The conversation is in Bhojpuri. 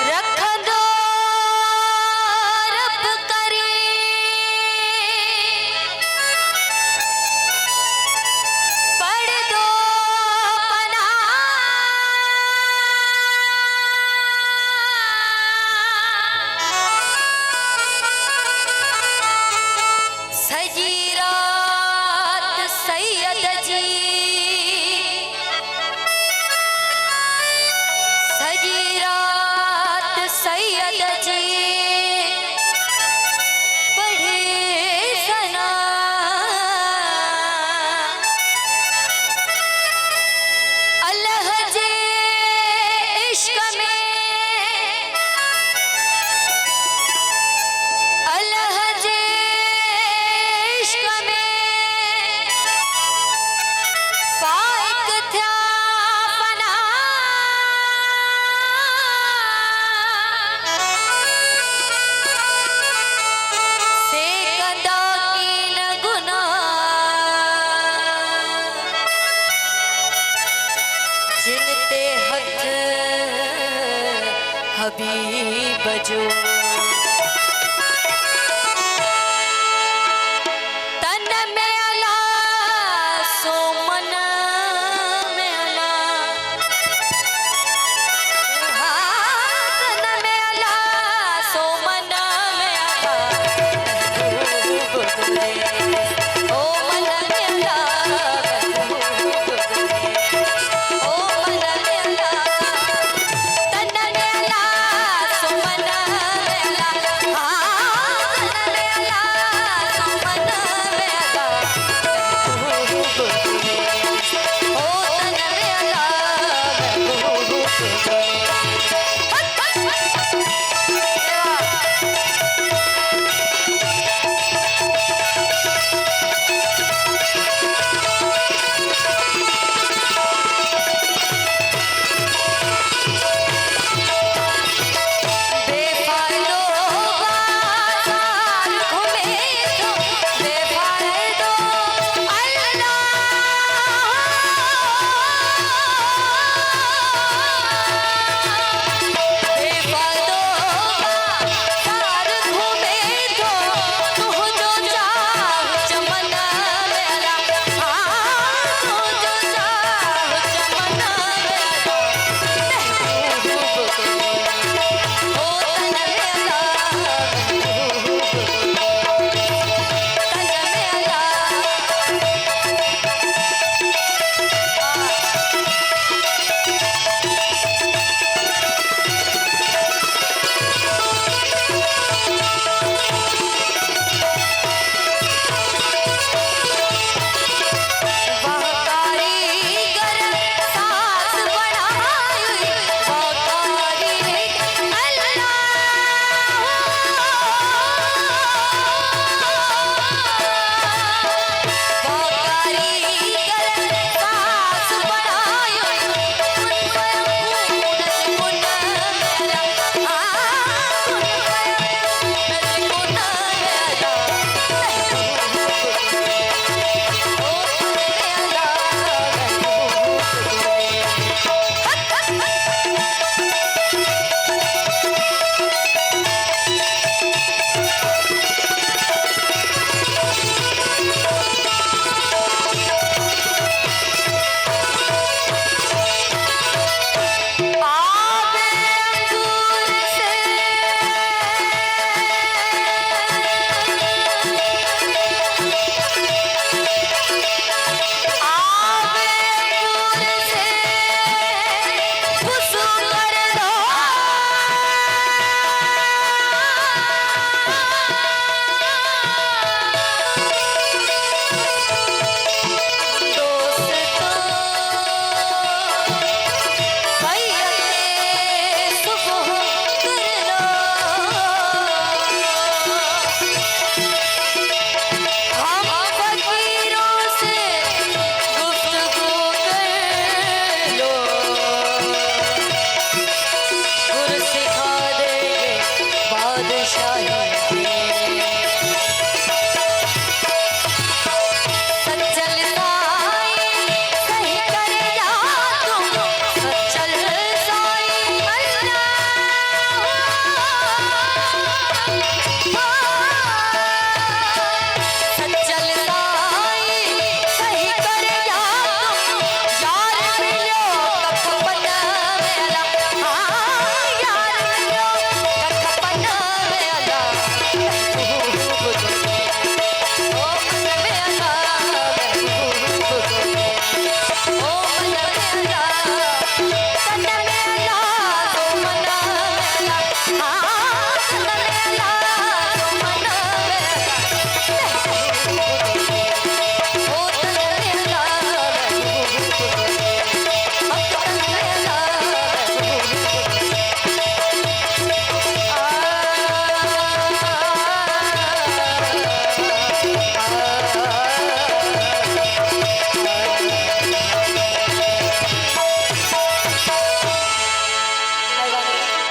रख दो रब करी पढ़ दो पना सजी रात सैयद जी सजी रात सैयद जी पढ़े सना अल्लाह जे इश्क में अल्लाह जे इश्क में फाइक थया फना से कंदा कीन गुनाह जिन ते हथ हबीब जो तन में अला सो मन में अला तन में अला सो मन में अला महबूब गुले ओ मन में अला महबूब गुले ओ मन में अला तन में अला सो मन में हा